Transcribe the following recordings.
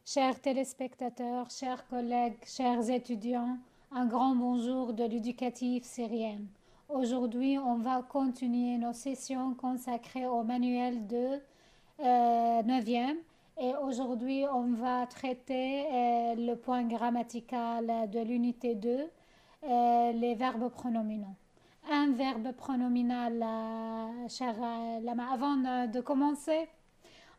Chers téléspectateurs, chers collègues, chers étudiants, un grand bonjour de l'éducatif syrien. Aujourd'hui, on va continuer nos sessions consacrées au manuel de 9e et aujourd'hui, on va traiter le point grammatical de l'unité 2, les verbes pronominaux. Un verbe pronominal, cher Lama, avant de commencer,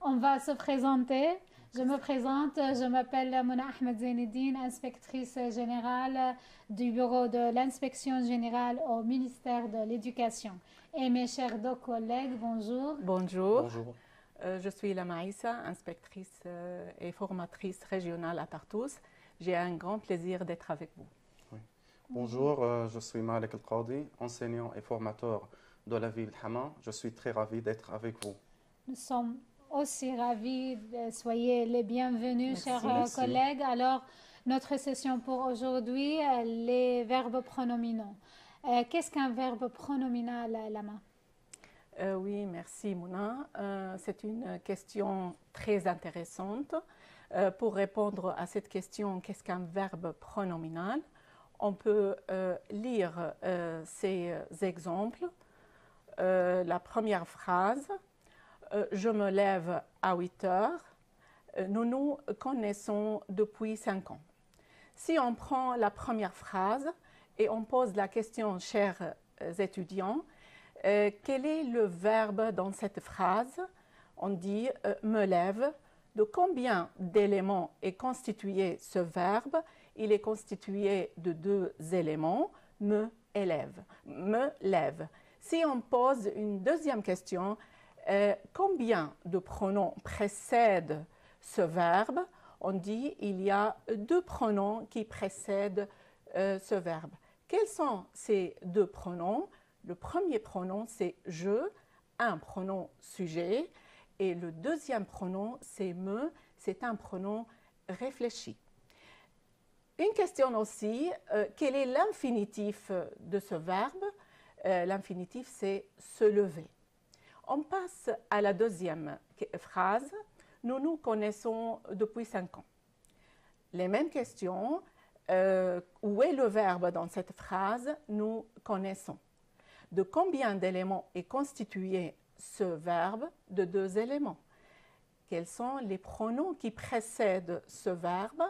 on va se présenter. Je me présente, je m'appelle Mona Ahmed Zaineddine, inspectrice générale du bureau de l'inspection générale au ministère de l'Éducation. Et mes chers deux collègues, bonjour. Bonjour. Bonjour. Je suis Lama Issa, inspectrice et formatrice régionale à Tartous. J'ai un grand plaisir d'être avec vous. Oui. Bonjour, je suis Malek El Qadi, enseignant et formateur de la ville Hama. Je suis très ravi d'être avec vous. Nous sommes aussi ravis, soyez les bienvenus, Merci. chers collègues. Alors, notre session pour aujourd'hui, les verbes pronominaux. Qu'est-ce qu'un verbe pronominal, Lama? Oui, merci Mouna. C'est une question très intéressante. Pour répondre à cette question, qu'est-ce qu'un verbe pronominal? On peut lire ces exemples. La première phrase, je me lève à 8 heures. Nous nous connaissons depuis 5 ans. Si on prend la première phrase et on pose la question, chers étudiants, quel est le verbe dans cette phrase? On dit me lève. De combien d'éléments est constitué ce verbe? Il est constitué de 2 éléments, me et lève. Me lève. Si on pose une deuxième question, combien de pronoms précèdent ce verbe? On dit il y a 2 pronoms qui précèdent ce verbe. Quels sont ces 2 pronoms? Le premier pronom, c'est je, un pronom sujet, et le deuxième pronom, c'est me, c'est un pronom réfléchi. Une question aussi, quel est l'infinitif de ce verbe? L'infinitif, c'est se lever. On passe à la deuxième phrase, nous nous connaissons depuis 5 ans. Les mêmes questions, où est le verbe dans cette phrase? Nous connaissons. De combien d'éléments est constitué ce verbe? De 2 éléments. Quels sont les pronoms qui précèdent ce verbe?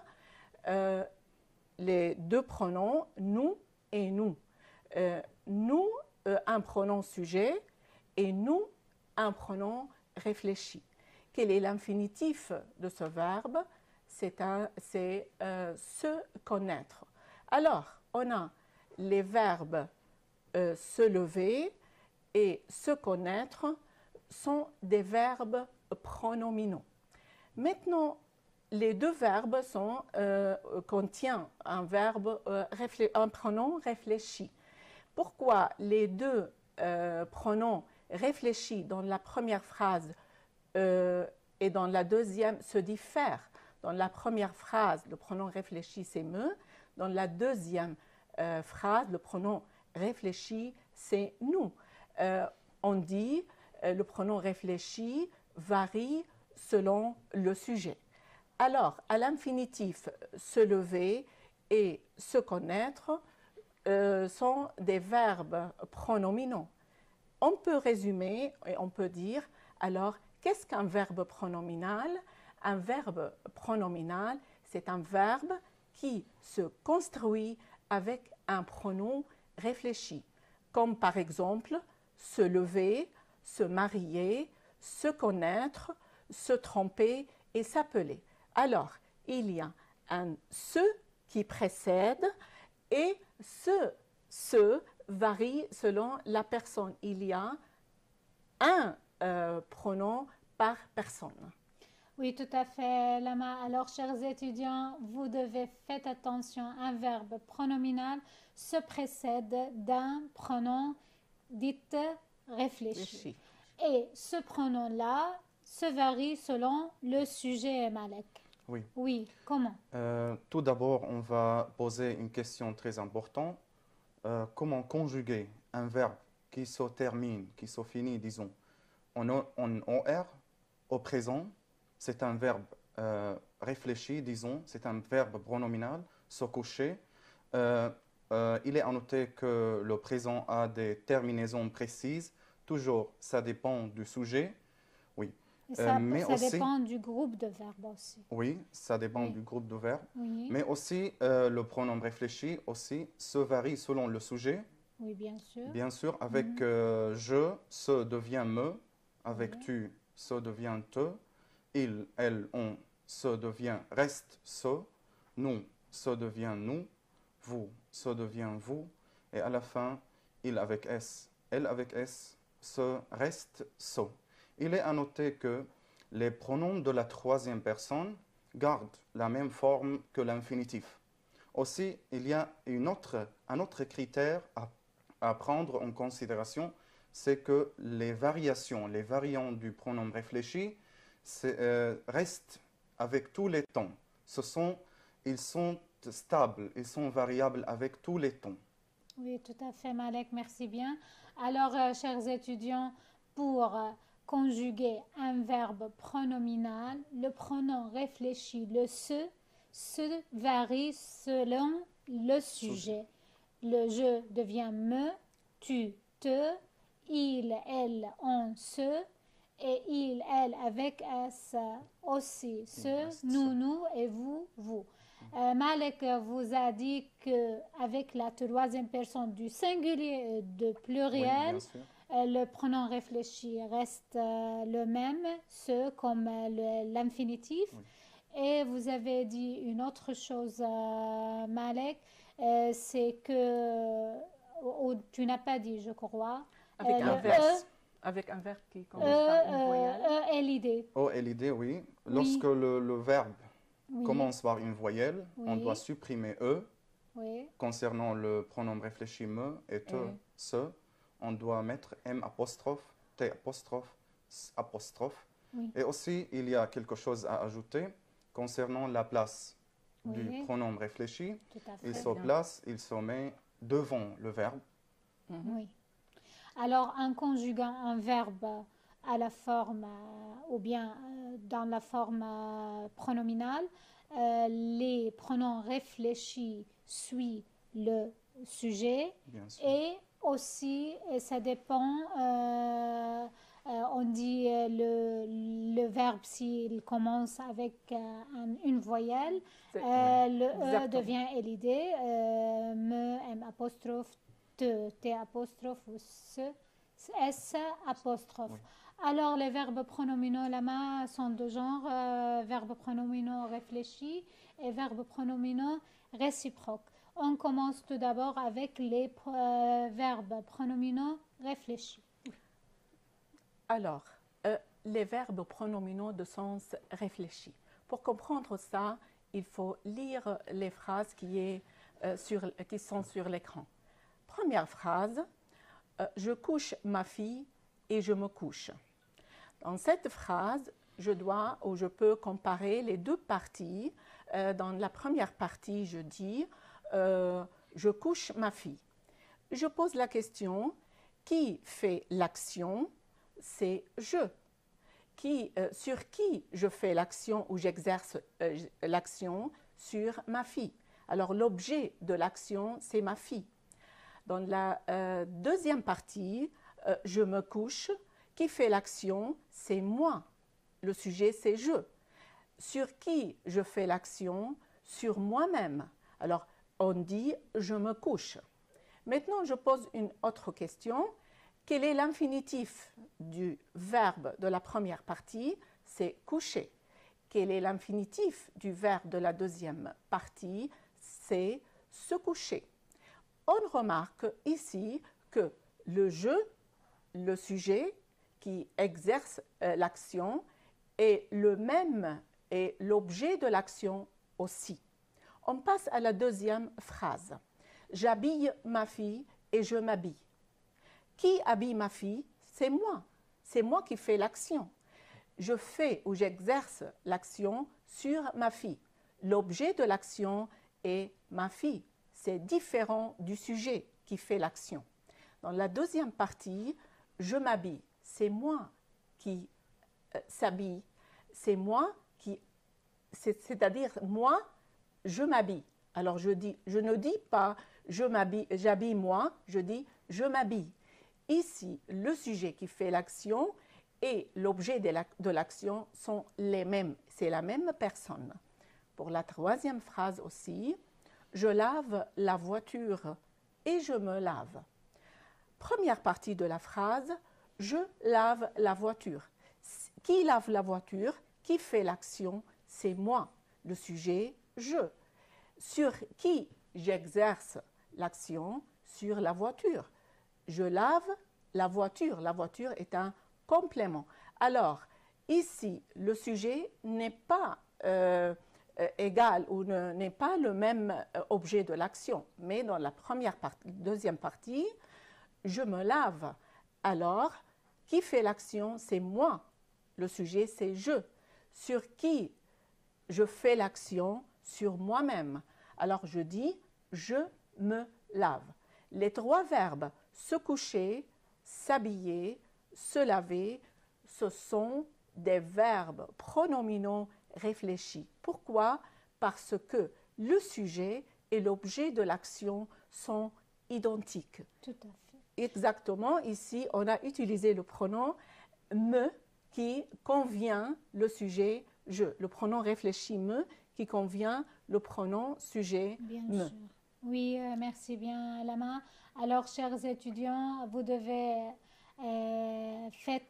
Les 2 pronoms nous et nous. Nous, un pronom sujet, et nous, un pronom réfléchi. Quel est l'infinitif de ce verbe? C'est se connaître. Alors, on a les verbes se lever et se connaître sont des verbes pronominaux. Maintenant, les 2 verbes contiennent un pronom réfléchi. Pourquoi les 2 pronoms réfléchis dans la première phrase et dans la deuxième se diffèrent? Dans la première phrase, le pronom réfléchi, c'est me. Dans la deuxième phrase, le pronom réfléchi, c'est nous. On dit le pronom réfléchi varie selon le sujet. Alors, à l'infinitif, se lever et se connaître sont des verbes pronominaux. On peut résumer et on peut dire, alors, qu'est-ce qu'un verbe pronominal? Un verbe pronominal, c'est un verbe qui se construit avec un pronom réfléchi, comme par exemple se lever, se marier, se connaître, se tromper et s'appeler. Alors, il y a un se qui précède et ce varie selon la personne. Il y a un pronom par personne. Oui, tout à fait, Lama. Alors, chers étudiants, vous devez faire attention. Un verbe pronominal se précède d'un pronom dit réfléchi. Et ce pronom-là se varie selon le sujet, Malek. Oui. Oui, comment? Tout d'abord, on va poser une question très importante. Comment conjuguer un verbe qui se termine, qui se finit, disons, en OR au présent? C'est un verbe réfléchi, disons, c'est un verbe pronominal, se coucher. Il est à noter que le présent a des terminaisons précises. Toujours, ça dépend du sujet. Oui. Et ça, Mais ça aussi, dépend du groupe de verbes aussi. oui, ça dépend Oui. du groupe de verbes. Oui, Mais aussi, le pronom réfléchi aussi se varie selon le sujet. oui, bien sûr. Bien sûr, avec je, se devient me. Avec Oui. tu, se devient te. Il, elle, on, se devient reste, se. Nous, se devient nous. Vous, se devient vous. Et à la fin, il avec S, elle avec S, se reste, se. Il est à noter que les pronoms de la troisième personne gardent la même forme que l'infinitif. Aussi, il y a un autre critère à prendre en considération, c'est que les variations, les variants du pronom réfléchi restent avec tous les temps. Ils sont stables, ils sont variables avec tous les temps. Oui, tout à fait, Malek, merci bien. Alors, chers étudiants, pour conjuguer un verbe pronominal, le pronom réfléchi, le se varie selon le sujet. Le je devient me, tu, te, il, elle, on, se, et il, elle avec S aussi, reste nous et vous. Malek vous a dit qu'avec la troisième personne du singulier de Oui, pluriel, bien sûr. le pronom réfléchi reste le même, ce comme l'infinitif. Oui. Et vous avez dit une autre chose, Malek, c'est que, ou tu n'as pas dit, je crois, Avec le un verbe. Avec un verbe qui commence par une voyelle. est l'idée. Oh, et l'idée, oui. Oui. Lorsque le verbe Oui, commence par une voyelle, on Oui. doit supprimer E. oui, Concernant le pronom réfléchi me et te, se, on doit mettre M apostrophe, T apostrophe, S apostrophe. Oui. Et aussi, il y a quelque chose à ajouter concernant la place du Oui. pronom réfléchi. tout à Il fait. se place, il se met devant le verbe. Oui. Alors, en conjuguant un verbe à la forme ou bien dans la forme pronominale, les pronoms réfléchis suivent le sujet Bien sûr. et aussi, ça dépend, on dit le verbe s'il commence avec une voyelle, C'est- le E Exactement. devient LID, me, M apostrophe, T apostrophe ou S apostrophe. Oui. Alors, les verbes pronominaux là-bas sont de genre verbes pronominaux réfléchis et verbes pronominaux réciproques. On commence tout d'abord avec les verbes pronominaux réfléchis. Alors, les verbes pronominaux de sens réfléchi. Pour comprendre ça, il faut lire les phrases qui sont sur l'écran. Première phrase, je couche ma fille et je me couche. Dans cette phrase, je peux comparer les deux parties. Dans la première partie, je dis je couche ma fille. Je pose la question, qui fait l'action? C'est je. Sur qui je fais l'action ou j'exerce l'action? Sur ma fille. Alors l'objet de l'action, c'est ma fille. Dans la deuxième partie, je me couche. Qui fait l'action? C'est moi. Le sujet, c'est je. Sur qui je fais l'action? Sur moi-même. Alors, on dit je me couche. Maintenant, je pose une autre question. Quel est l'infinitif du verbe de la première partie? C'est coucher. Quel est l'infinitif du verbe de la deuxième partie? C'est se coucher. On remarque ici que le je, le sujet qui exerce l'action, est le même et l'objet de l'action aussi. On passe à la deuxième phrase. J'habille ma fille et je m'habille. Qui habille ma fille? C'est moi. C'est moi qui fais l'action. Je fais ou j'exerce l'action sur ma fille. L'objet de l'action est ma fille. C'est différent du sujet qui fait l'action. Dans la deuxième partie, je m'habille. C'est moi qui s'habille. C'est moi qui c'est-à-dire moi, je m'habille. Alors je ne dis pas j'habille moi, je dis je m'habille. Ici, le sujet qui fait l'action et l'objet de l'action sont les mêmes. C'est la même personne. Pour la troisième phrase aussi, je lave la voiture et je me lave. Première partie de la phrase, je lave la voiture. Qui lave la voiture? Qui fait l'action? C'est moi. Le sujet, je. Sur qui j'exerce l'action? Sur la voiture. Je lave la voiture. La voiture est un complément. Alors, ici, le sujet n'est pas égal ou n'est pas le même objet de l'action. Mais dans la deuxième partie, je me lave. Alors, qui fait l'action? C'est moi. Le sujet, c'est je. Sur qui je fais l'action? Sur moi-même. Alors, je dis, je me lave. Les trois verbes se coucher, s'habiller, se laver, ce sont des verbes pronominaux réfléchis. Pourquoi? Parce que le sujet et l'objet de l'action sont identiques. Tout à fait. Exactement, ici, on a utilisé le pronom me qui convient le sujet je. Le pronom réfléchi me qui convient le pronom sujet Bien me. sûr. Oui, merci bien, Lama. Alors, chers étudiants, vous devez faire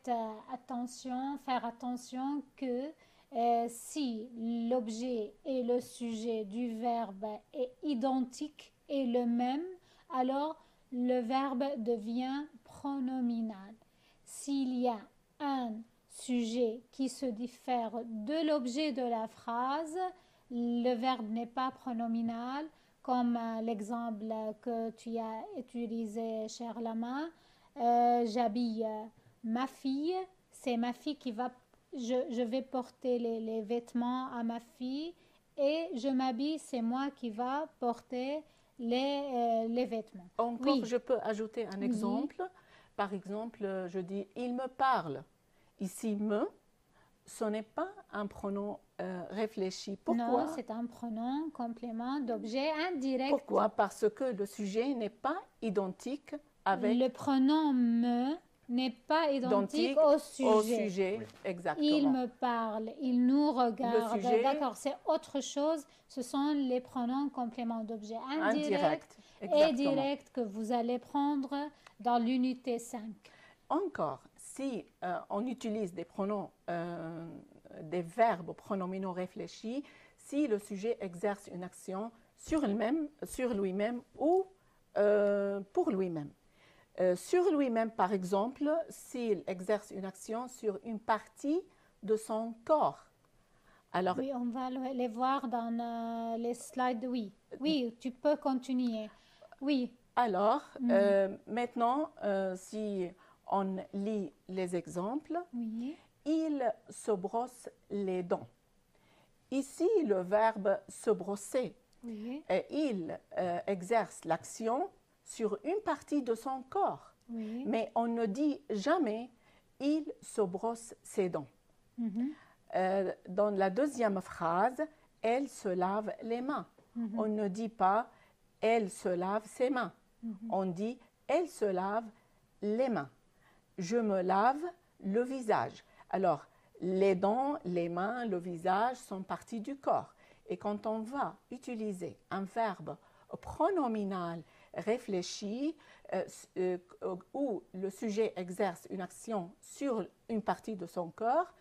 attention que si l'objet et le sujet du verbe est identique et le même, alors le verbe devient pronominal. S'il y a un sujet qui se diffère de l'objet de la phrase, le verbe n'est pas pronominal, comme l'exemple que tu as utilisé, cher Lama. J'habille ma fille, c'est ma fille qui va, je vais porter les vêtements à ma fille, et je m'habille, c'est moi qui va porter les vêtements. Encore, Oui. je peux ajouter un exemple. Par exemple, je dis il me parle. Ici, me, ce n'est pas un pronom réfléchi. Pourquoi? Non, c'est un pronom complément d'objet indirect. Pourquoi? Parce que le sujet n'est pas identique avec le pronom me n'est pas identique au sujet. Au sujet, exactement. Il me parle, il nous regarde. Le sujet, d'accord, c'est autre chose. Ce sont les pronoms compléments d'objet indirect et direct que vous allez prendre dans l'unité 5. Encore, si on utilise des pronoms, des verbes pronominaux réfléchis, si le sujet exerce une action sur lui-même ou pour lui-même. Sur lui-même, par exemple, s'il exerce une action sur une partie de son corps. Alors, oui, on va les voir dans les slides, oui. Oui, tu peux continuer. Oui. Alors, maintenant, si on lit les exemples, oui. Il se brosse les dents. Ici, le verbe se brosser. Oui. Il exerce l'action sur une partie de son corps. Oui. Mais on ne dit jamais il se brosse ses dents. Dans la deuxième phrase, elle se lave les mains. On ne dit pas elle se lave ses mains. On dit elle se lave les mains. Je me lave le visage. Alors, les dents, les mains, le visage sont parties du corps. Et quand on va utiliser un verbe pronominal réfléchi où le sujet exerce une action sur une partie de son corps,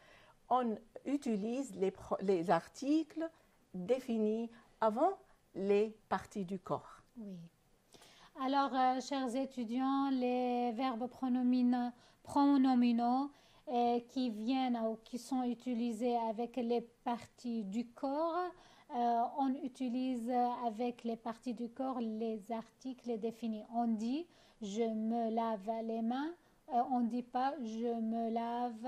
on utilise les articles définis avant les parties du corps. Oui. Alors, chers étudiants, les verbes pronominaux qui viennent ou qui sont utilisés avec les parties du corps, on utilise avec les parties du corps les articles définis. On dit « je me lave les mains », on ne dit pas « je me lave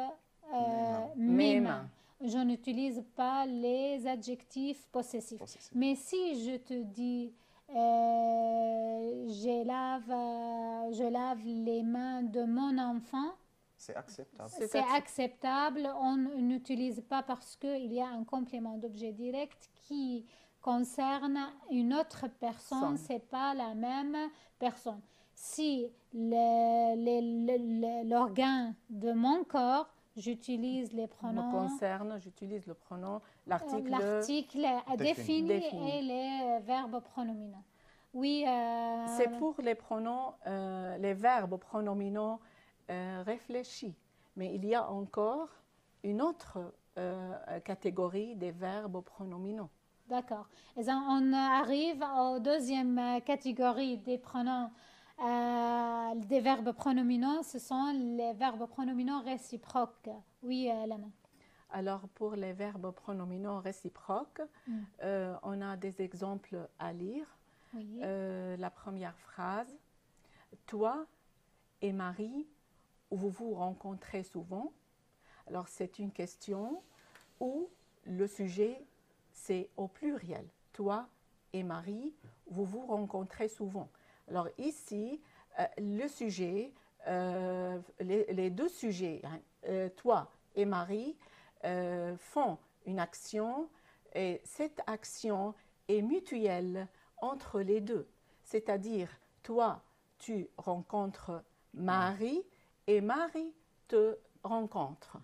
mes mains ». Je n'utilise pas les adjectifs possessifs. Mais si je te dis je lave les mains de mon enfant, C'est acceptable. C'est acceptable. On n'utilise pas parce qu'il y a un complément d'objet direct qui concerne une autre personne, ce n'est pas la même personne. Si l'organe de mon corps, j'utilise les pronoms. Me concerne, j'utilise le pronom, l'article défini et les verbes pronominaux. Oui. C'est pour les pronoms, les verbes pronominaux réfléchis. Mais il y a encore une autre catégorie des verbes pronominaux. D'accord. On arrive aux deuxième catégorie des pronoms, des verbes pronominaux. Ce sont les verbes pronominaux réciproques. Oui, Lama. Alors, pour les verbes pronominaux réciproques, on a des exemples à lire. Oui. La première phrase, toi et Marie, vous vous rencontrez souvent. Alors, c'est une question où le sujet, c'est au pluriel. Toi et Marie, vous vous rencontrez souvent. Alors, ici, le sujet, les deux sujets, toi et Marie, font une action et cette action est mutuelle entre les deux. C'est-à-dire, toi, tu rencontres Marie et Marie te rencontre.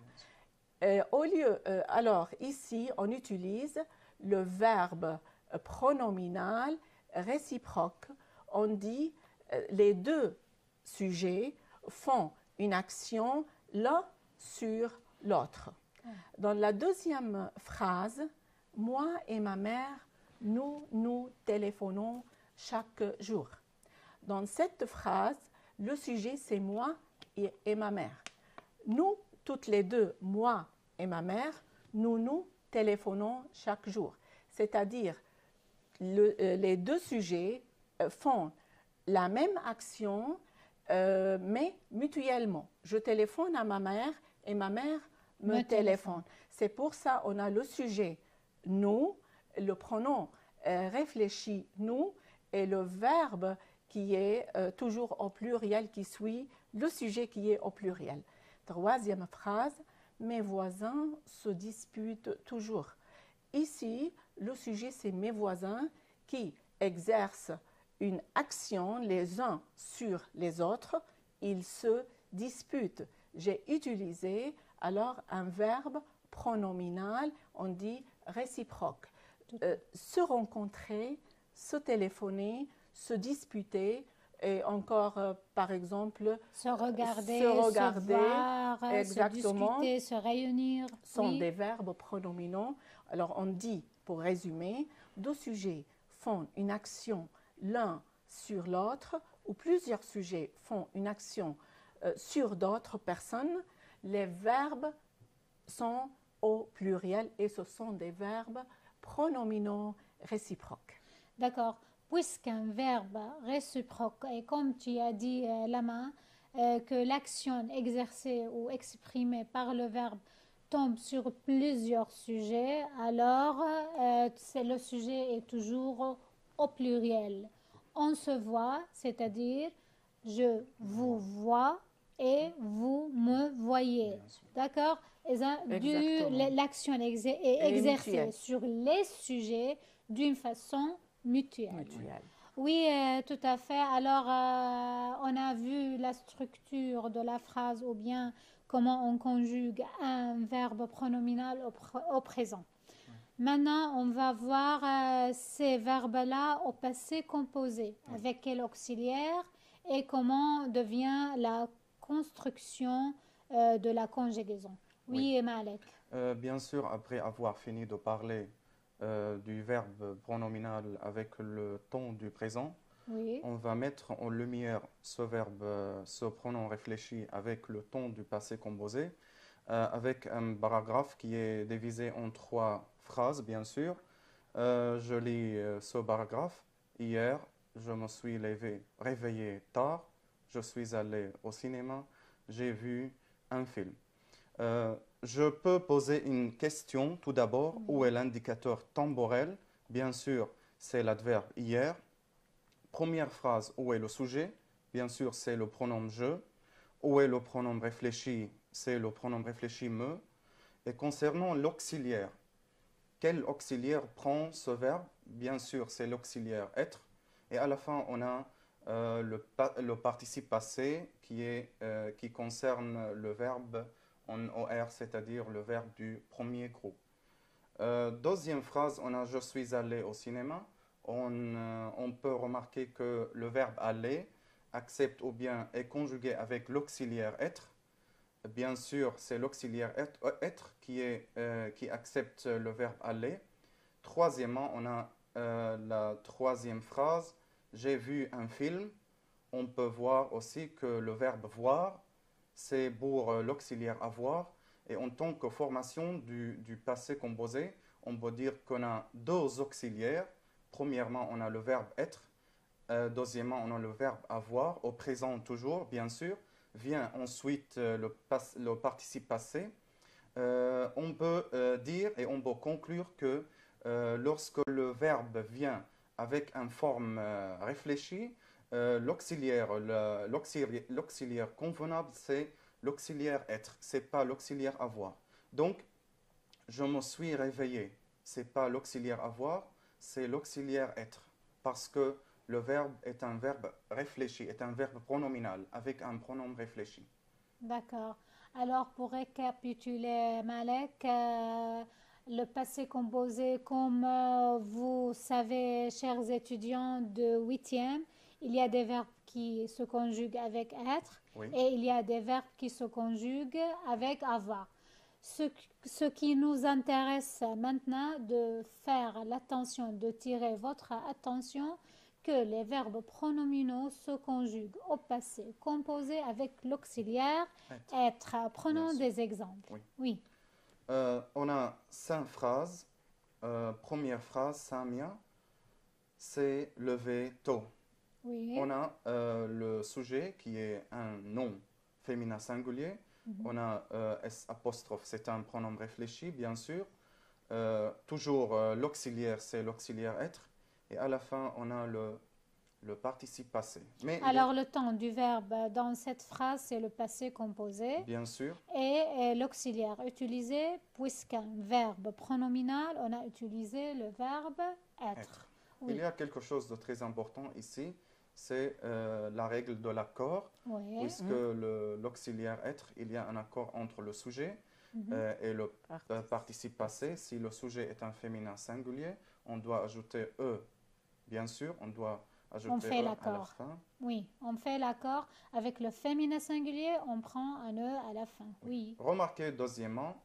Alors, ici, on utilise le verbe pronominal réciproque. On dit les deux sujets font une action l'un sur l'autre. Dans la deuxième phrase, moi et ma mère, nous téléphonons chaque jour. Dans cette phrase, le sujet c'est moi et ma mère. Nous, toutes les deux, moi et ma mère, nous téléphonons chaque jour. C'est-à-dire, les deux sujets font la même action, mais mutuellement. Je téléphone à ma mère et ma mère me téléphone. C'est pour ça qu'on a le sujet nous, le pronom réfléchi nous et le verbe qui est toujours au pluriel qui suit le sujet qui est au pluriel. Troisième phrase, mes voisins se disputent toujours. Ici, le sujet c'est mes voisins qui exercent une action les uns sur les autres, ils se disputent. J'ai utilisé alors un verbe pronominal, on dit réciproque. Se rencontrer, se téléphoner, se disputer, et encore par exemple se regarder, se voir, exactement, se discuter, se réunir. Sont des verbes pronominaux. Alors on dit, pour résumer, deux sujets font une action l'un sur l'autre, ou plusieurs sujets font une action sur d'autres personnes. Les verbes sont au pluriel et ce sont des verbes pronominaux réciproques. D'accord. Puisqu'un verbe réciproque, et comme tu as dit, Lama, que l'action exercée ou exprimée par le verbe tombe sur plusieurs sujets, alors le sujet est toujours au pluriel. On se voit, c'est-à-dire je vous vois et vous me voyez. D'accord? L'action est exercée sur les sujets d'une façon mutuelle. Oui, tout à fait. Alors, on a vu la structure de la phrase ou bien comment on conjugue un verbe pronominal au présent. Maintenant, on va voir ces verbes-là au passé composé, avec quel auxiliaire et comment devient la construction de la conjugaison. Oui, Malek. Bien sûr, après avoir fini de parler du verbe pronominal avec le ton du présent, on va mettre en lumière ce verbe, ce pronom réfléchi avec le ton du passé composé, avec un paragraphe qui est divisé en 3 phrases, bien sûr. Je lis ce paragraphe. Hier, je me suis réveillé tard, je suis allé au cinéma, j'ai vu un film. Je peux poser une question tout d'abord. Où est l'indicateur temporel? Bien sûr, c'est l'adverbe hier. Première phrase, où est le sujet? Bien sûr, c'est le pronom je. Où est le pronom réfléchi? C'est le pronom réfléchi me. Et concernant l'auxiliaire, quel auxiliaire prend ce verbe? Bien sûr, c'est l'auxiliaire être. Et à la fin, on a le participe passé qui concerne le verbe en OR, c'est-à-dire le verbe du premier groupe. Deuxième phrase, on a je suis allé au cinéma. On peut remarquer que le verbe aller accepte ou bien est conjugué avec l'auxiliaire être. Bien sûr, c'est l'auxiliaire être qui accepte le verbe aller. Troisièmement, on a la troisième phrase. J'ai vu un film. On peut voir aussi que le verbe voir, c'est pour l'auxiliaire avoir. Et en tant que formation du passé composé, on peut dire qu'on a deux auxiliaires. Premièrement, on a le verbe être. Deuxièmement, on a le verbe avoir, au présent toujours, bien sûr. Vient ensuite le participe passé. On peut dire et on peut conclure que lorsque le verbe vient avec une forme réfléchie, l'auxiliaire convenable, c'est l'auxiliaire être, c'est pas l'auxiliaire avoir. Donc, je me suis réveillé, c'est pas l'auxiliaire avoir, c'est l'auxiliaire être, parce que le verbe est un verbe réfléchi, est un verbe pronominal avec un pronom réfléchi. D'accord. Alors, pour récapituler, Malek, le passé composé, comme vous savez, chers étudiants de huitième, il y a des verbes qui se conjuguent avec être Oui, et il y a des verbes qui se conjuguent avec avoir. Ce qui nous intéresse maintenant de faire l'attention, de tirer votre attention que les verbes pronominaux se conjuguent au passé composé avec l'auxiliaire être, être. bien Prenons sûr. des exemples. Oui. Oui, On a 5 phrases. Première phrase, Samia, c'est lever tôt. oui. On a le sujet qui est un nom féminin singulier. On a S apostrophe, c'est un pronom réfléchi, bien sûr. Toujours l'auxiliaire, c'est l'auxiliaire être. Et à la fin, on a le participe passé. Mais Alors, le temps du verbe dans cette phrase, c'est le passé composé bien sûr, et l'auxiliaire utilisé, puisqu'un verbe pronominal, on a utilisé le verbe être. être. Oui. Il y a quelque chose de très important ici, c'est la règle de l'accord. Oui. Puisque l'auxiliaire être, il y a un accord entre le sujet Mhm. et le participe passé. Si le sujet est un féminin singulier, on doit ajouter E, bien sûr, on doit On ajouter fait E à la l'accord. fin. Oui, on fait l'accord avec le féminin singulier, on prend un E à la fin. Oui. Remarquez deuxièmement,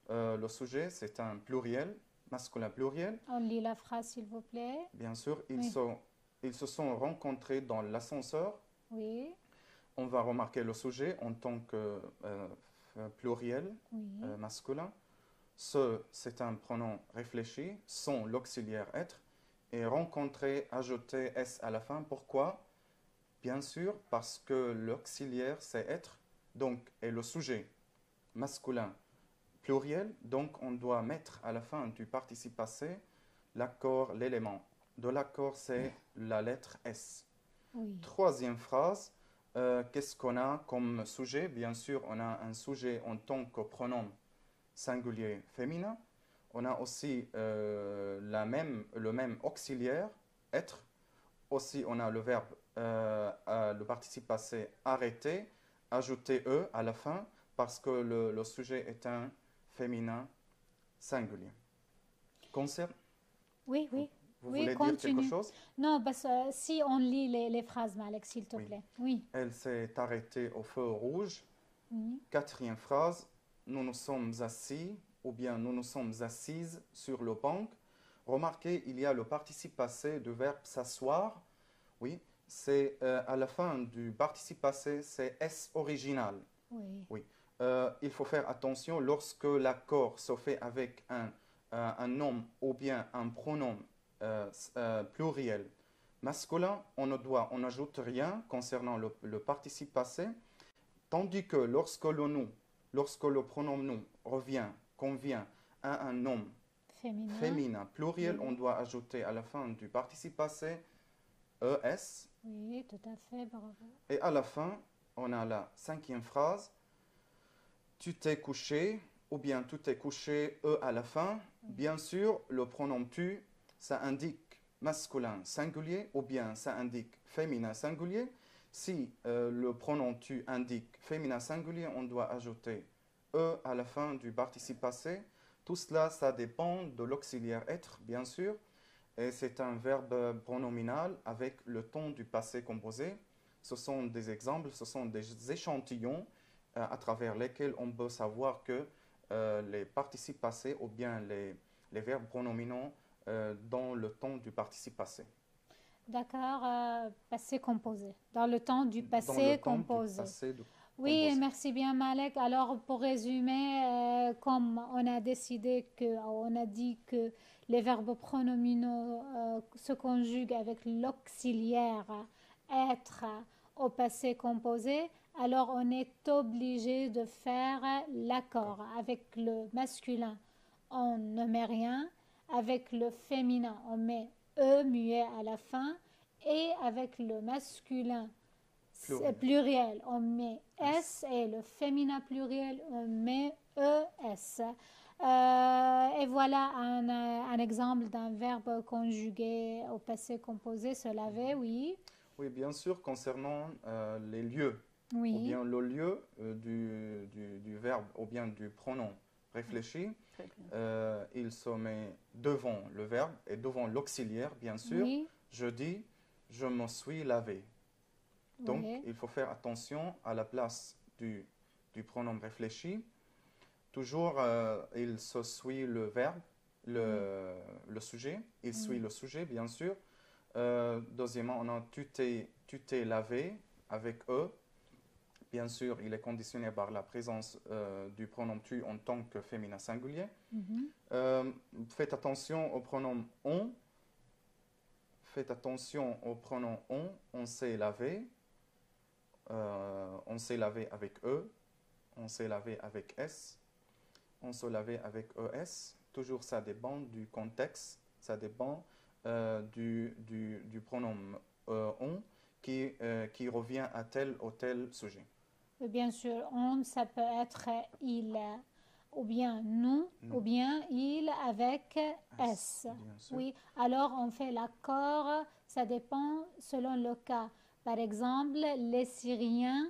le sujet c'est un pluriel, masculin pluriel. On lit la phrase, s'il vous plaît. Bien sûr, Oui. ils se sont rencontrés dans l'ascenseur. Oui, On va remarquer le sujet en tant que pluriel oui. masculin. Ce, c'est un pronom réfléchi, son l'auxiliaire être, et rencontrer, ajouter S à la fin. Pourquoi? Bien sûr, parce que l'auxiliaire, c'est être, donc, et le sujet masculin pluriel, donc on doit mettre à la fin du participe passé l'accord, l'élément de l'accord, c'est la lettre S. Oui. Troisième phrase, qu'est-ce qu'on a comme sujet? Bien sûr, on a un sujet en tant que pronom singulier féminin. On a aussi le même auxiliaire, être. Aussi, on a le verbe, le participe passé arrêter, ajouter E à la fin, parce que le sujet est un féminin singulier. Concerne, Oui, oui. vous Oui, voulez dire quelque continue. chose? Non, parce que si on lit les phrases, Malek, s'il te Oui. plaît. Oui. Elle s'est arrêtée au feu rouge. Oui. Quatrième phrase, nous nous sommes assis ou bien nous nous sommes assises sur le banc. Remarquez, il y a le participe passé du verbe s'asseoir. Oui, c'est à la fin du participe passé, c'est S original. Oui. Oui. Il faut faire attention lorsque l'accord se fait avec un nom ou bien un pronom pluriel masculin, on n'ajoute rien concernant le participe passé. Tandis que lorsque le pronom nous convient à un nom Féminin. féminin pluriel, Oui. on doit ajouter à la fin du participe passé ES Oui, tout à fait, bravo. et à la fin on a la cinquième phrase. Tu t'es couché, ou bien tu t'es couché, à la fin. Bien sûr, le pronom tu, ça indique masculin singulier, ou bien ça indique féminin singulier. Si le pronom tu indique féminin singulier, on doit ajouter à la fin du participe passé. Tout cela, ça dépend de l'auxiliaire être, bien sûr. Et c'est un verbe pronominal avec le ton du passé composé. Ce sont des exemples, ce sont des échantillons à travers lesquels on peut savoir que les participes passés ou bien les verbes pronominaux dans le temps du participe passé. D'accord, passé composé. Dans le temps du Dans passé le temps du composé. passé Oui, composé. merci bien Malek. Alors pour résumer, comme on a décidé que, on a dit que les verbes pronominaux se conjuguent avec l'auxiliaire être au passé composé, alors on est obligé de faire l'accord avec le masculin. On ne met rien. Avec le féminin, on met E muet à la fin. Et avec le masculin pluriel, on met S et le féminin pluriel, on met ES. Et voilà un exemple d'un verbe conjugué au passé composé, se laver, oui. Oui, bien sûr, concernant les lieux, Oui. ou bien le lieu du verbe, ou bien du pronom réfléchi, il se met devant le verbe et devant l'auxiliaire, bien sûr. Oui. Je dis, je me suis lavé. Donc, Oui. il faut faire attention à la place du pronom réfléchi. Toujours, il se suit le verbe, le sujet. Il suit le sujet, bien sûr. Deuxièmement, on a tu t'es lavé avec E. Bien sûr, il est conditionné par la présence du pronom tu en tant que féminin singulier. Faites attention au pronom on. Faites attention au pronom on. On s'est lavé. On s'est lavé avec E. On s'est lavé avec S. On se lavait avec ES. Toujours, ça dépend du contexte. Ça dépend du pronom on qui revient à tel ou tel sujet. Bien sûr, on, ça peut être il, ou bien nous, ou bien il avec S. Oui, alors on fait l'accord, ça dépend selon le cas. Par exemple, les Syriens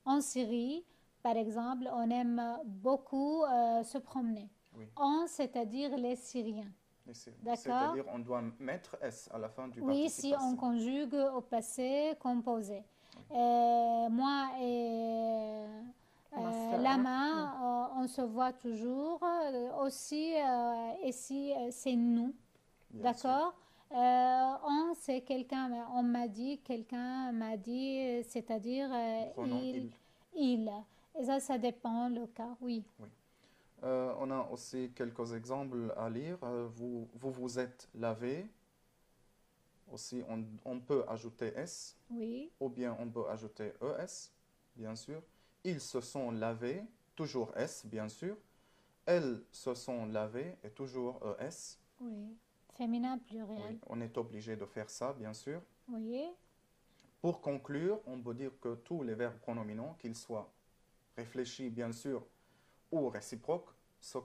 en Syrie, par exemple, on aime beaucoup se promener. Oui. On, c'est-à-dire les Syriens. D'accord. C'est-à-dire on doit mettre S à la fin du Oui, participe si passé. on conjugue au passé composé. Moi et Lama, on se voit toujours. Aussi, ici, c'est nous. D'accord. On, c'est quelqu'un, on m'a dit, quelqu'un m'a dit, c'est-à-dire il. Et ça dépend le cas, oui. Oui. On a aussi quelques exemples à lire. Vous êtes lavé. Aussi, on peut ajouter S. Oui. Ou bien on peut ajouter ES, bien sûr. Ils se sont lavés, toujours S, bien sûr. Elles se sont lavées, et toujours ES. Oui. Féminin pluriel. Oui, on est obligé de faire ça, bien sûr. Oui. Pour conclure, on peut dire que tous les verbes pronominaux, qu'ils soient réfléchis, bien sûr, ou réciproques, se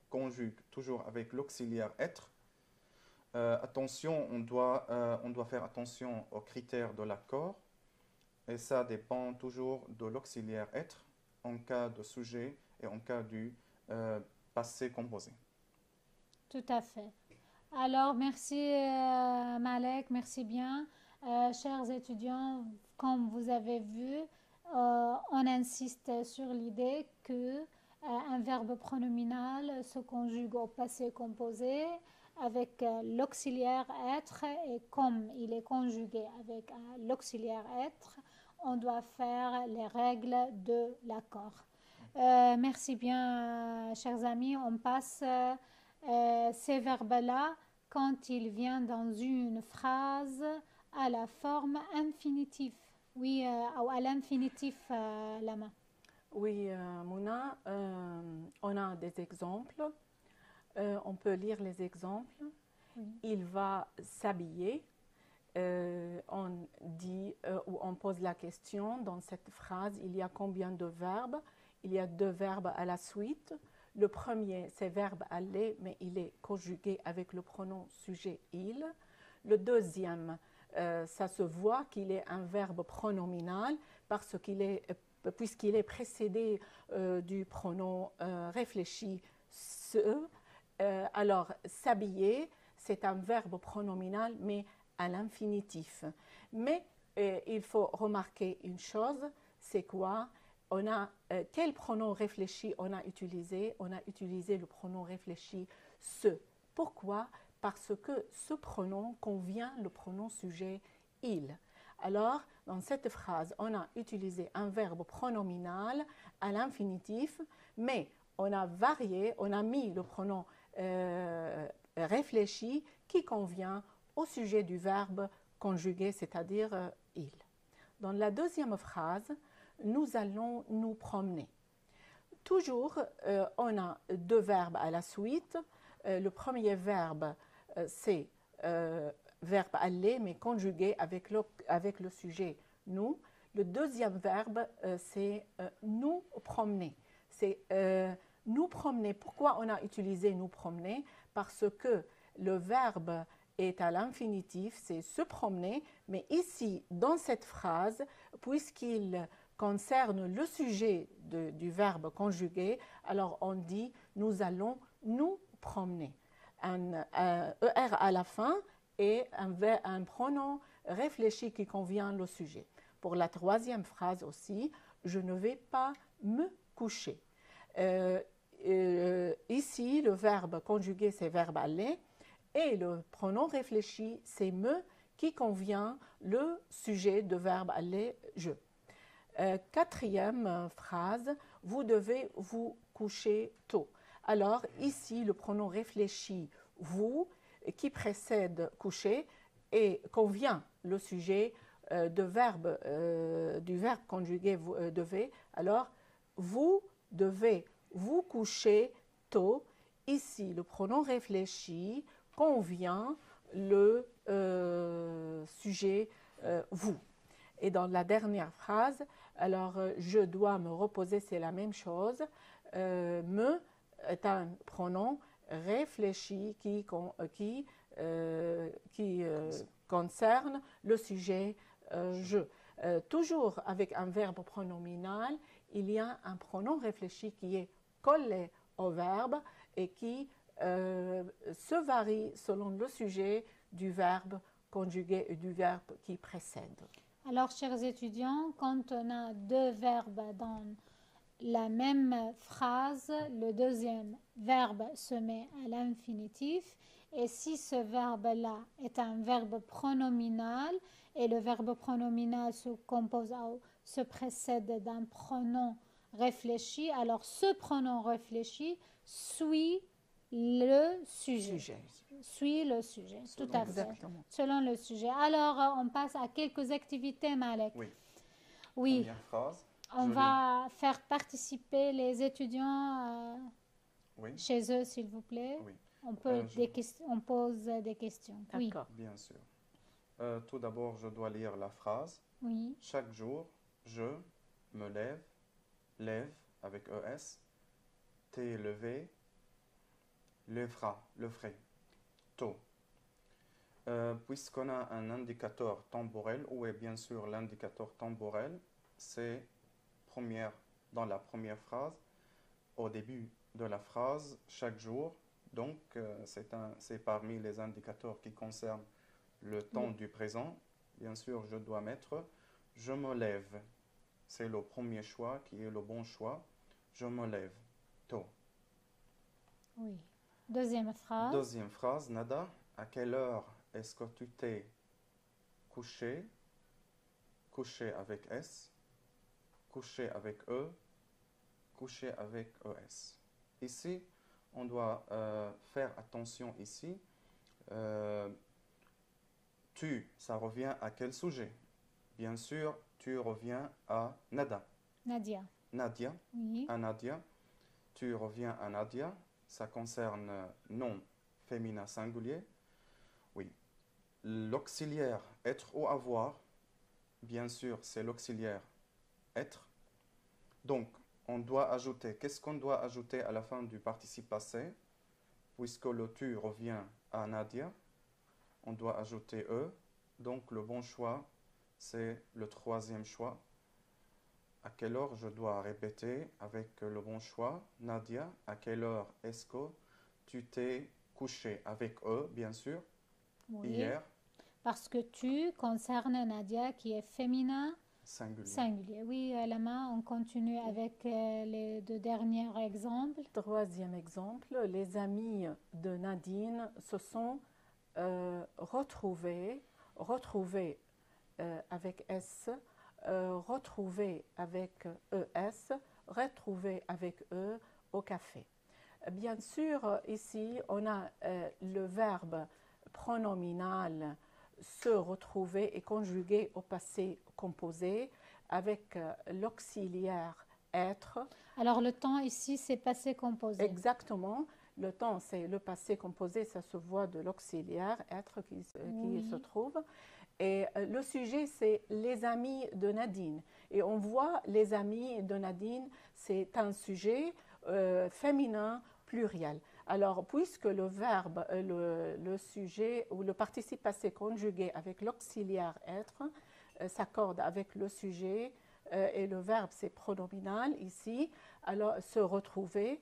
conjuguent toujours avec l'auxiliaire être. Attention, on doit faire attention aux critères de l'accord. Et ça dépend toujours de l'auxiliaire être en cas de sujet et en cas du passé composé. Tout à fait. Alors, merci Malek, merci bien. Chers étudiants, comme vous avez vu, on insiste sur l'idée que un verbe pronominal se conjugue au passé composé avec l'auxiliaire être, et comme il est conjugué avec l'auxiliaire être, on doit faire les règles de l'accord. Merci bien, chers amis. On passe ces verbes-là quand il vient dans une phrase à la forme infinitive. Oui, ou à l'infinitif, Lama. Oui, Mouna, on a des exemples. On peut lire les exemples. Oui. Il va s'habiller. on dit ou on pose la question dans cette phrase, il y a combien de verbes? Il y a 2 verbes à la suite. Le premier, c'est verbe aller, mais il est conjugué avec le pronom sujet il. Le deuxième, ça se voit qu'il est un verbe pronominal parce puisqu'il est précédé du pronom réfléchi se. Alors, s'habiller, c'est un verbe pronominal, mais à l'infinitif. Mais il faut remarquer une chose, c'est quoi? Quel pronom réfléchi on a utilisé? On a utilisé le pronom réfléchi se. Pourquoi? Parce que ce pronom convient le pronom sujet il. Alors, dans cette phrase, on a utilisé un verbe pronominal à l'infinitif, mais on a varié, on a mis le pronom réfléchi qui convient au sujet du verbe conjugué, c'est-à-dire il. Dans la deuxième phrase, nous allons nous promener. Toujours, on a 2 verbes à la suite. Le premier verbe, c'est verbe aller, mais conjugué avec le sujet nous. Le deuxième verbe, c'est nous promener. C'est nous promener. Pourquoi on a utilisé nous promener? Parce que le verbe est à l'infinitif, c'est se promener, mais ici, dans cette phrase, puisqu'il concerne le sujet du verbe conjugué, alors on dit nous allons nous promener. Un ER à la fin et un pronom réfléchi qui convient au sujet. Pour la troisième phrase aussi, je ne vais pas me coucher. Ici, le verbe conjugué, c'est verbe aller, et le pronom réfléchi, c'est me, qui convient le sujet de verbe aller, je. Quatrième phrase, vous devez vous coucher tôt. Alors ici, le pronom réfléchi, vous, qui précède coucher, et convient le sujet du verbe conjugué vous devez. Alors, vous devez vous coucher tôt. Ici, le pronom réfléchi convient le sujet vous. Et dans la dernière phrase, alors je dois me reposer, c'est la même chose. Me est un pronom réfléchi qui concerne le sujet je. Toujours avec un verbe pronominal, il y a un pronom réfléchi qui est collé au verbe et qui se varie selon le sujet du verbe conjugué et du verbe qui précède. Alors, chers étudiants, quand on a 2 verbes dans la même phrase, le deuxième verbe se met à l'infinitif. Et si ce verbe-là est un verbe pronominal, et le verbe pronominal se précède d'un pronom réfléchi, alors ce pronom réfléchi suit le sujet. Suit le sujet, tout à fait. Selon le sujet. Alors, on passe à quelques activités, Malek. Oui. Première phrase. On va faire participer les étudiants chez eux, s'il vous plaît. Oui. On pose des questions. Oui. Bien sûr. Tout d'abord, je dois lire la phrase. Oui. Chaque jour, je me lève avec ES, t'es levé, lèvera, le ferai, tôt. Puisqu'on a un indicateur temporel, où est bien sûr l'indicateur temporel, c'est dans la première phrase, au début de la phrase, chaque jour. Donc, c'est parmi les indicateurs qui concernent le temps du présent. Bien sûr, je dois mettre « je me lève ». C'est le premier choix qui est le bon choix. Je me lève tôt. Oui. Deuxième phrase. Deuxième phrase, Nada, à quelle heure est-ce que tu t'es couché? Couché avec S, couché avec E, couché avec ES. Ici, on doit faire attention ici. Tu, ça revient à quel sujet? Bien sûr, tu reviens à Nada. Nadia. Nadia. Oui. À Nadia. Tu reviens à Nadia. Ça concerne nom féminin singulier. Oui. l'auxiliaire être ou avoir, bien sûr, c'est l'auxiliaire être. Donc, on doit ajouter, qu'est-ce qu'on doit ajouter à la fin du participe passé? Puisque le tu revient à Nadia, on doit ajouter E. Donc, le bon choix, c'est le troisième choix. À quelle heure je dois répéter avec le bon choix? Nadia, à quelle heure est-ce que tu t'es couché? Avec E, bien sûr. Oui. Hier, Parce que tu concerne Nadia qui est féminin singulier. singulier. Oui, Lama, on continue avec les deux derniers exemples. Troisième exemple, les amis de Nadine se sont retrouvés avec S, retrouvés avec ES, retrouvés avec E au café. Bien sûr, ici, on a le verbe pronominal se retrouver et conjugué au passé composé avec l'auxiliaire être. Alors le temps ici, c'est passé composé. Exactement. Le temps, c'est le passé composé, ça se voit de l'auxiliaire être qui se trouve. Et le sujet, c'est les amis de Nadine. Et on voit les amis de Nadine, c'est un sujet féminin pluriel. Alors, puisque le verbe, le sujet ou le participe passé conjugué avec l'auxiliaire être s'accorde avec le sujet et le verbe, c'est pronominal ici, alors se retrouver,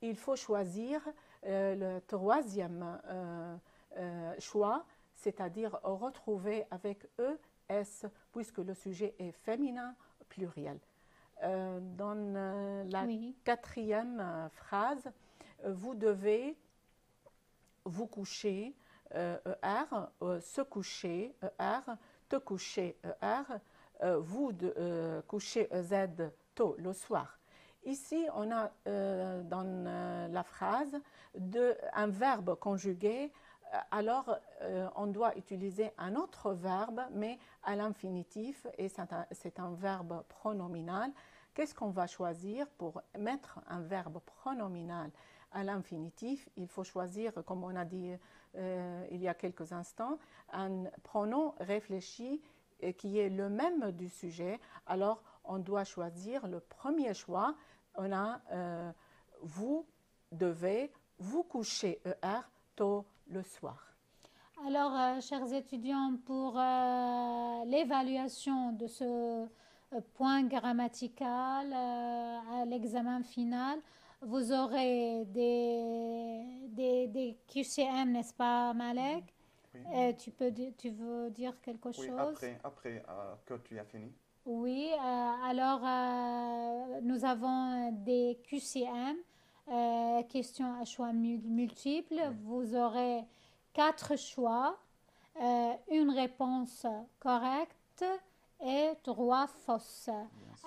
il faut choisir le troisième choix, c'est-à-dire retrouver avec ES, puisque le sujet est féminin pluriel. Dans la quatrième phrase, vous devez vous coucher, ER, se coucher, ER, te coucher, ER, vous coucher, EZ, tôt, le soir. Ici, on a dans la phrase un verbe conjugué, alors on doit utiliser un autre verbe, mais à l'infinitif, et c'est un verbe pronominal. Qu'est-ce qu'on va choisir pour mettre un verbe pronominal à l'infinitif? Il faut choisir, comme on a dit il y a quelques instants, un pronom réfléchi qui est le même du sujet. Alors, on doit choisir le premier choix. On a vous devez vous coucher ER tôt le soir. Alors, chers étudiants, pour l'évaluation de ce point grammatical à l'examen final, vous aurez des QCM, n'est-ce pas, Malek? Oui. Tu veux dire quelque chose? Après que tu as fini. Oui, alors nous avons des QCM, questions à choix multiples. Oui. Vous aurez 4 choix, une réponse correcte et 3 fausses.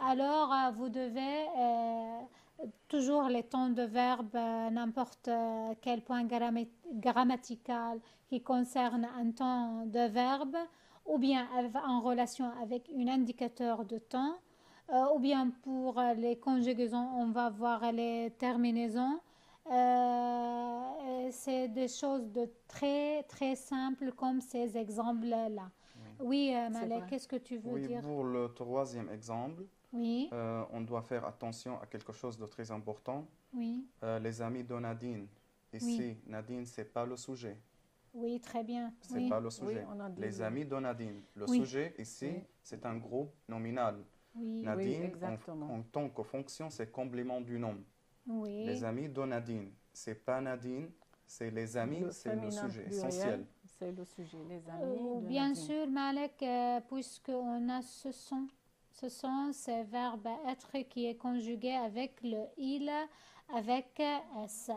Alors, vous devez toujours les temps de verbe, n'importe quel point grammatical qui concerne un temps de verbe, ou bien en relation avec un indicateur de temps, ou bien pour les conjugaisons, on va voir les terminaisons. C'est des choses de très très simples comme ces exemples-là. Oui, Malek, qu'est-ce que tu veux dire? Pour le troisième exemple, oui. On doit faire attention à quelque chose de très important. Oui. Les amis de Nadine. Ici, Nadine, ce n'est pas le sujet. Oui, très bien. Ce n'est pas le sujet. Les amis de Nadine. Le sujet, ici, c'est un groupe nominal. Nadine, en tant que fonction, c'est complément du nom. Les amis de Nadine. Ce n'est pas Nadine, c'est les amis, c'est le sujet essentiel. C'est le sujet, les amis de bien Nadine. sûr, Malek, puisqu'on a ce sont ces verbes être qui est conjugué avec le il, avec s.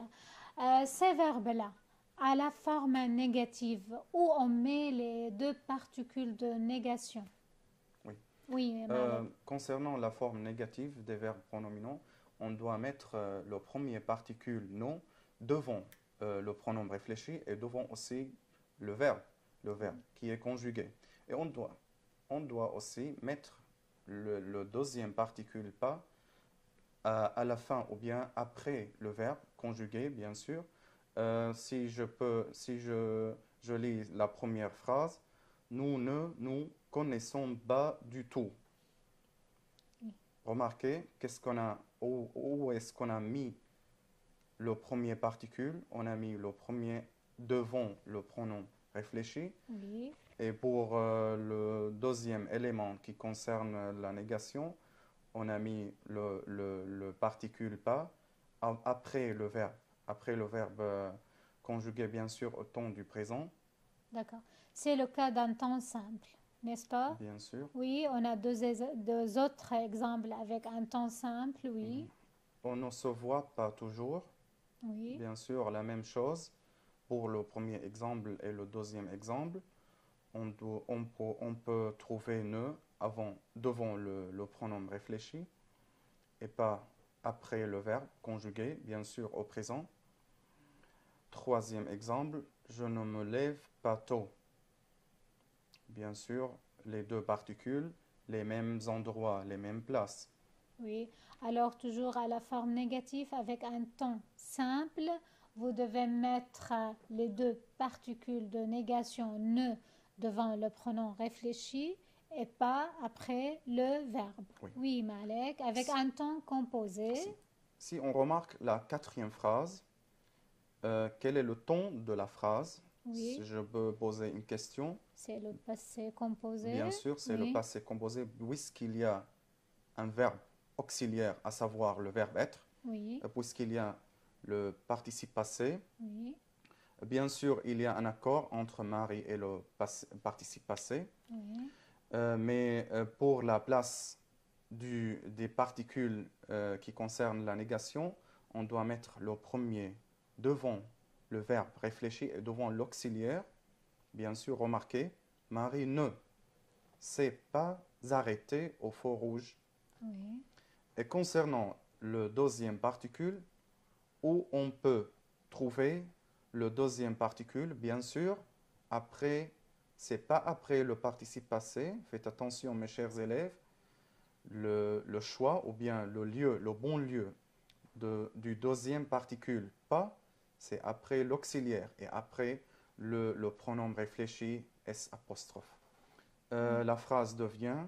Ces verbes-là, à la forme négative, où on met les deux particules de négation. Oui. Oui, concernant la forme négative des verbes pronominaux, on doit mettre le premier particule non devant le pronom réfléchi et devant aussi le verbe qui est conjugué. Et on doit aussi mettre le deuxième particule pas à la fin ou bien après le verbe conjugué, bien sûr. Si je Je lis la première phrase. Nous ne nous connaissons pas du tout. Remarquez, où est-ce qu'on a mis le premier particule? On a mis le premier devant le pronom réfléchi. Oui. Et pour le deuxième élément qui concerne la négation, on a mis le particule pas après le verbe. Après le verbe conjugué, bien sûr, au temps du présent. D'accord. C'est le cas d'un temps simple, n'est-ce pas? Bien sûr. Oui, on a deux autres exemples avec un temps simple, oui. On ne se voit pas toujours. Oui. Bien sûr, la même chose pour le premier exemple et le deuxième exemple. On peut trouver ne devant le pronom réfléchi et pas après le verbe conjugué, bien sûr, au présent. Troisième exemple, je ne me lève pas tôt. Bien sûr, les deux particules, les mêmes endroits, les mêmes places. Oui. Alors, toujours à la forme négative avec un temps simple, vous devez mettre les deux particules de négation ne devant le pronom réfléchi et pas après le verbe. Oui, Malek, avec un temps composé. Si on remarque la quatrième phrase, quel est le ton de la phrase? Oui. Si je peux poser une question. C'est le passé composé. Bien sûr, c'est oui. le passé composé puisqu'il y a un verbe auxiliaire, à savoir le verbe être, Oui. puisqu'il y a le participe passé. Oui. Bien sûr, il y a un accord entre Marie et le participe passé. Oui. Mais pour la place des particules qui concernent la négation, on doit mettre le premier devant le verbe réfléchi et devant l'auxiliaire. Bien sûr, remarquez, Marie ne s'est pas arrêtée au feu rouge. Oui. Et concernant le deuxième particule, où on peut trouver le deuxième particule, bien sûr, c'est pas après le participe passé. Faites attention, mes chers élèves, le choix ou bien le bon lieu du deuxième particule pas, c'est après l'auxiliaire et après le pronom réfléchi S'. La phrase devient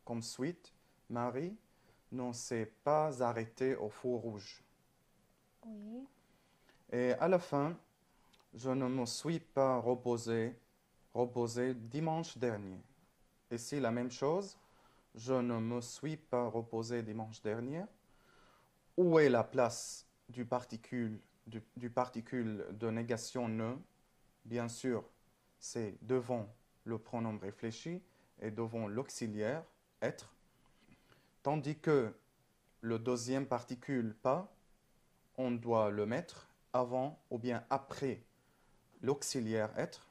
comme suite, Marie ne s'est pas arrêtée au feu rouge. Oui. Et à la fin, je ne me suis pas reposé dimanche dernier. Ici, la même chose, je ne me suis pas reposé dimanche dernier. Où est la place du particule de négation ne? Bien sûr, c'est devant le pronom réfléchi et devant l'auxiliaire être. Tandis que le deuxième particule pas, on doit le mettre avant ou bien après l'auxiliaire être.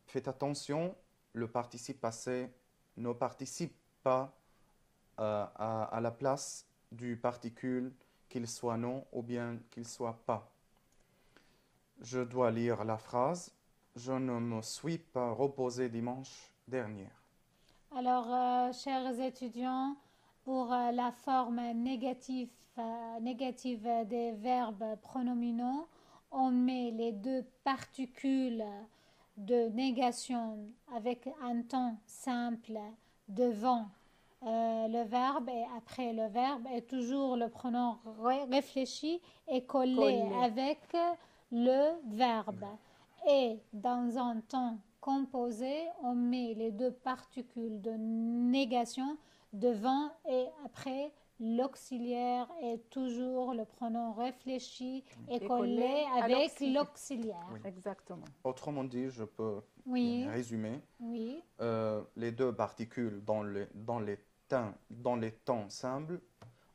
Faites attention, le participe passé ne participe pas à la place du particule, qu'il soit non ou bien qu'il soit pas. Je dois lire la phrase. Je ne me suis pas reposé dimanche dernier. Alors, chers étudiants, pour la forme négative des verbes pronominaux, on met les deux particules de négation avec un temps simple devant le verbe et après le verbe, et toujours le pronom réfléchi est collé avec le verbe. Et dans un temps composé, on met les deux particules de négation devant et après l'auxiliaire et toujours le pronom réfléchi est collé avec l'auxiliaire. Oui. Exactement. Autrement dit, je peux résumer. Oui. Les deux particules dans les temps simples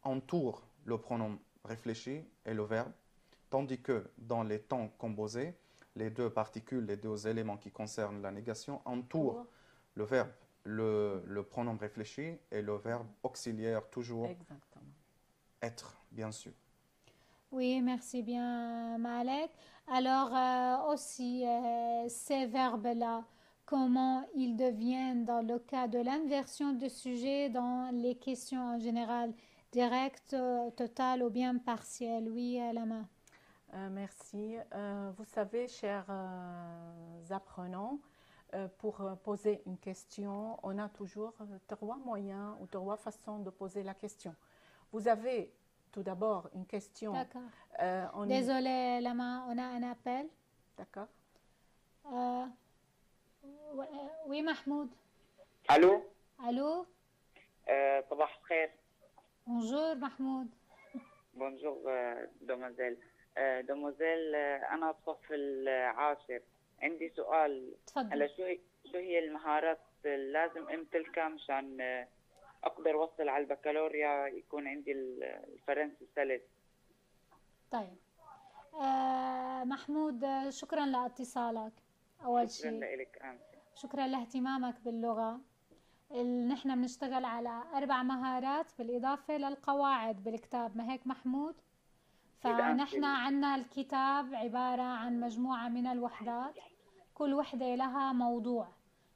entourent le pronom réfléchi et le verbe, tandis que dans les temps composés, les deux particules, les deux éléments qui concernent la négation entourent le verbe, le pronom réfléchi et le verbe auxiliaire, toujours être, bien sûr. Oui, merci bien, Malek. Alors, aussi, ces verbes-là, comment ils deviennent dans le cas de l'inversion de sujet dans les questions en général, directes, totales ou bien partielles? Oui, Lama. Merci. Vous savez, chers apprenants, pour poser une question, on a toujours trois moyens ou trois façons de poser la question. Vous avez tout d'abord une question. D'accord. Désolée, Lama, on a un appel. D'accord. Oui, Mahmoud. Allô? Allô? صباح الخير. Bonjour, Mahmoud. Bonjour, demoiselle. demoiselle, أنا الصف العاشر. عندي سؤال. تفضل. هلا شو هي المهارات لازم أمتلكها مشان أقدر أوصل على البكالوريا يكون عندي الفرنسي سلس؟ طيب. محمود، شكرا لاتصالك. أول شيء شكرا لك. شكرا لاهتمامك باللغة. نحن بنشتغل على 4 مهارات بالإضافة للقواعد بالكتاب، ما هيك محمود؟ فنحن عنا الكتاب عبارة عن مجموعة من الوحدات، كل وحدة لها موضوع.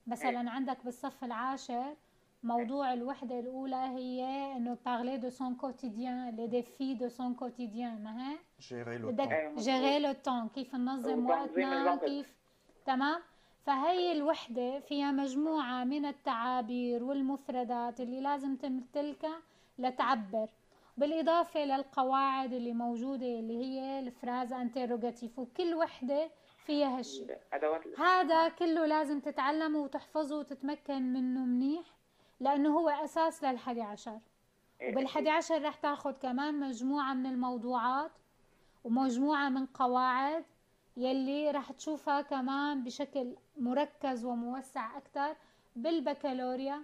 مثلا عندك بالصف العاشر موضوع الوحدة الأولى هي إنه parler de son quotidien, les défis de son quotidien، ما هيك؟ بدك gérer le temps، كيف ننظم وقتنا، كيف. تمام؟ فهي الوحدة فيها مجموعة من التعابير والمفردات اللي لازم تمتلكها لتعبر، بالإضافة للقواعد اللي موجودة اللي هي الفراز انتروجاتيف، وكل وحدة فيها هالشيء. هذا كله لازم تتعلمه وتحفظه وتتمكن منه منيح، لأنه هو أساس لل11. وبال11 رح تاخد كمان مجموعة من الموضوعات ومجموعة من قواعد يلي رح تشوفها كمان بشكل مركز وموسع أكتر بالبكالوريا.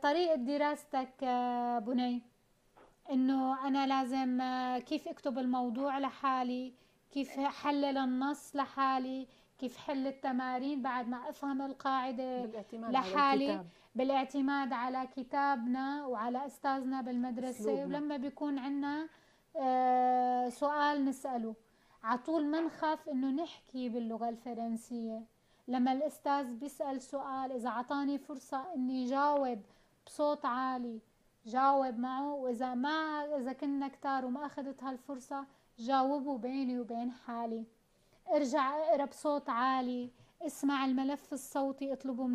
طريقة دراستك بني، إنه أنا لازم كيف أكتب الموضوع لحالي، كيف حلل النص لحالي، كيف حل التمارين بعد ما أفهم القاعدة لحالي، بالاعتماد على كتابنا وعلى أستاذنا بالمدرسة. ولما بيكون عنا سؤال نسأله عطول، ما نخاف إنه نحكي باللغة الفرنسية. لما الأستاذ بيسأل سؤال، إذا عطاني فرصة إني جاوب بصوت عالي جاوب معه، وإذا إذا كنا كتار وما أخذت هالفرصة جاوبه بيني وبين حالي. ارجع اقرأ بصوت عالي، اسمع الملف الصوتي، اطلبه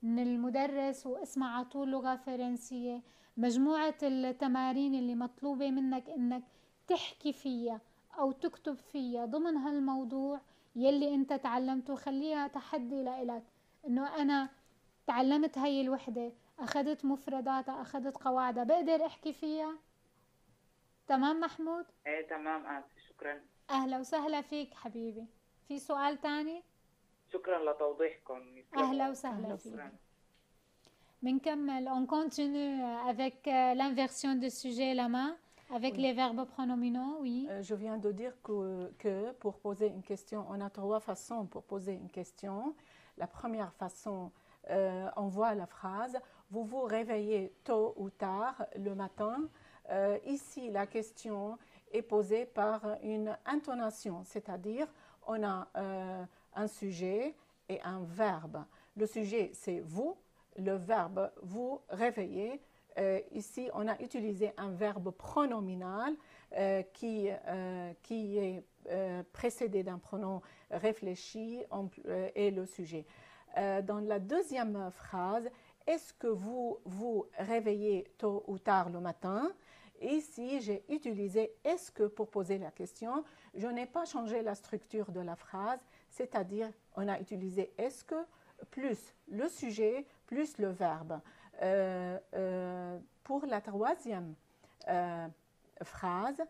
من المدرس واسمع على طول لغة فرنسية. مجموعة التمارين اللي مطلوبة منك إنك تحكي فيها أو تكتب فيها ضمن هالموضوع يلي أنت تعلمته، خليها تحدي لإلك، إنه أنا تعلمت هاي الوحدة، أخذت مفرداتها، أخذت قواعدها، بقدر أحكي فيها. تمام محمود؟ إيه تمام. شكرا. أهلا وسهلا فيك حبيبي. في سؤال تاني؟ شكرا لتوضيحكم. أهلا وسهلا فيك. بنكمل. On continue avec l'inversion de sujet la main, avec les verbes pronominaux, oui. Je viens de dire que pour poser une question, on a 3 façons pour poser une question. La première façon, on voit la phrase « Vous vous réveillez tôt ou tard le matin ». Ici, la question est posée par une intonation, c'est-à-dire on a un sujet et un verbe. Le sujet, c'est « vous ». Le verbe « vous réveiller ». Ici, on a utilisé un verbe pronominal qui est précédé d'un pronom réfléchi et le sujet. Dans la deuxième phrase, est-ce que vous vous réveillez tôt ou tard le matin? Ici, j'ai utilisé « est-ce que » pour poser la question. Je n'ai pas changé la structure de la phrase, c'est-à-dire on a utilisé « est-ce que » plus le sujet plus le verbe. Pour la troisième phrase,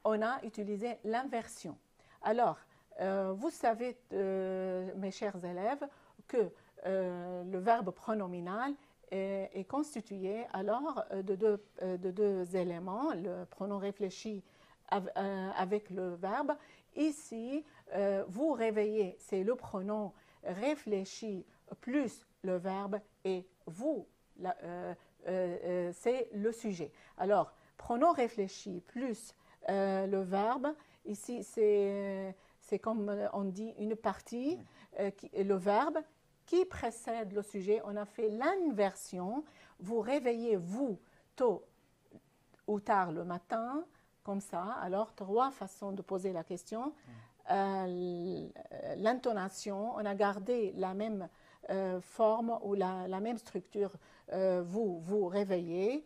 on a utilisé l'inversion. Alors, vous savez, mes chers élèves, que le verbe pronominal est constitué alors de deux éléments, le pronom réfléchi avec le verbe. Ici, vous réveillez, c'est le pronom réfléchi plus le verbe, et vous, c'est le sujet. Alors, pronom réfléchi plus le verbe, ici c'est comme on dit une partie, le verbe qui précède le sujet. On a fait l'inversion. Vous réveillez vous tôt ou tard le matin, comme ça. Alors, 3 façons de poser la question. L'intonation, on a gardé la même forme ou la même structure. Vous vous réveillez.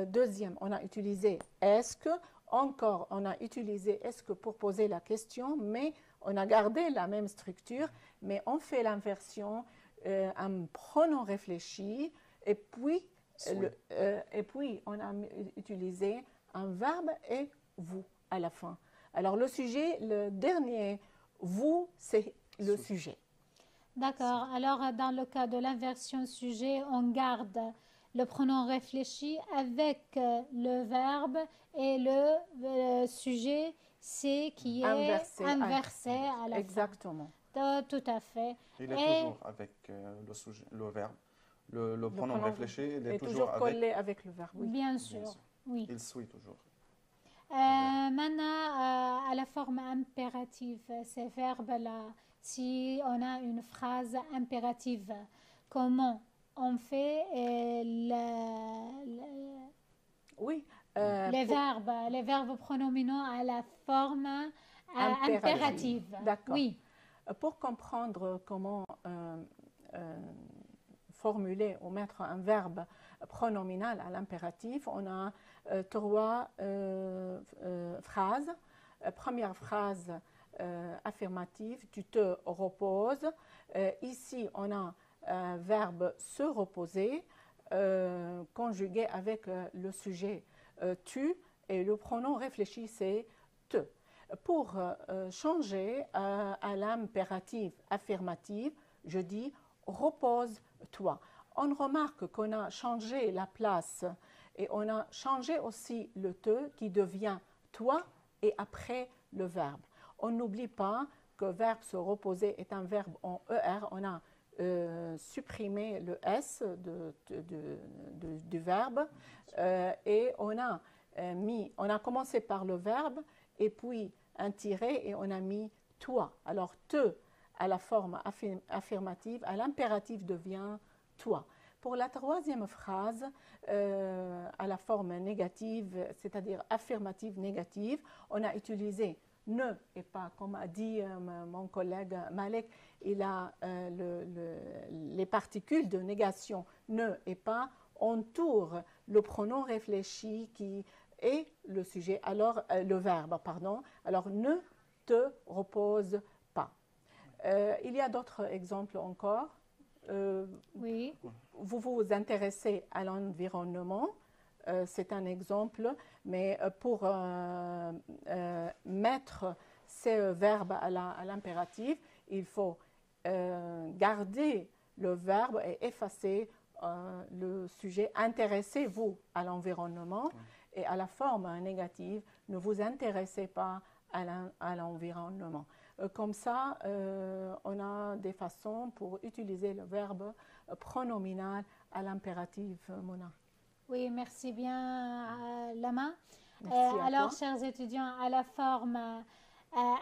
Deuxième, on a utilisé est-ce que. Encore, on a utilisé est-ce que pour poser la question, mais on a gardé la même structure, mais on fait l'inversion, un pronom réfléchi, et puis on a utilisé un verbe et vous à la fin. Alors le sujet, le dernier, vous, c'est le sujet. D'accord. Alors, dans le cas de l'inversion sujet, on garde le pronom réfléchi avec le verbe et le sujet, c'est qui est inversé à la Exactement. fin. Tout à fait. Il est toujours avec le verbe. Le pronom réfléchi, il est toujours collé avec le verbe. Oui. Bien sûr. Oui. Il suit toujours. Maintenant, à la forme impérative, ces verbes-là, si on a une phrase impérative, comment on fait oui, les verbes pronominaux à la forme impérative. D'accord. Oui. Pour comprendre comment formuler ou mettre un verbe pronominal à l'impératif, on a 3 phrases. Première phrase affirmative, tu te reposes. Ici, on a un verbe se reposer conjugué avec le sujet tu et le pronom réfléchi, c'est te. Pour changer à l'impératif affirmatif, je dis repose-toi. On remarque qu'on a changé la place et on a changé aussi le te qui devient toi et après le verbe. On n'oublie pas que verbe se reposer est un verbe en ER. On a supprimé le S du verbe et on a commencé par le verbe et puis un tiret et on a mis toi. Alors te à la forme affirmative, à l'impératif devient toi. Pour la troisième phrase, à la forme négative, c'est-à-dire affirmative négative, on a utilisé ne et pas, comme a dit mon collègue Malek, il a les particules de négation ne et pas entourent le pronom réfléchi qui est le sujet, alors le verbe, pardon. Alors ne te repose pas. Il y a d'autres exemples encore. Oui. Vous vous intéressez à l'environnement, c'est un exemple, mais pour mettre ces verbes à l'impératif, il faut garder le verbe et effacer le sujet. Intéressez-vous à l'environnement et à la forme négative, ne vous intéressez pas à l'environnement. Comme ça, on a des façons pour utiliser le verbe pronominal à l'impératif, Mona. Oui, merci bien, Lama. Merci alors, toi. chers étudiants, à la forme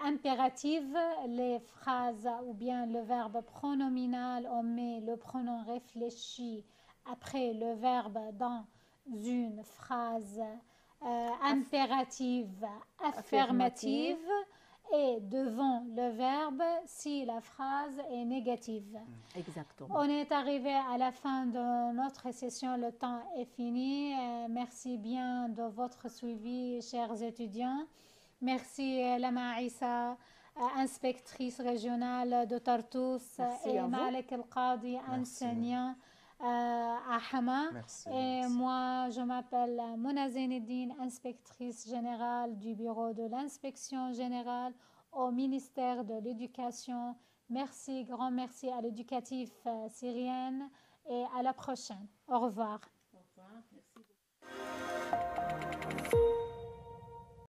impérative, les phrases ou bien le verbe pronominal, on met le pronom réfléchi après le verbe dans une phrase impérative affirmative et devant le verbe si la phrase est négative. Exactement. On est arrivé à la fin de notre session, le temps est fini. Merci bien de votre suivi, chers étudiants. Merci Lama Issa, inspectrice régionale de Tartous, et Malek El-Qadi, enseignant à Hama. Merci, et merci. moi, je m'appelle Mona Zaineddine, inspectrice générale du bureau de l'inspection générale au ministère de l'Éducation. Merci, grand merci à l'éducatif syrienne et à la prochaine. Au revoir. Au revoir. Merci.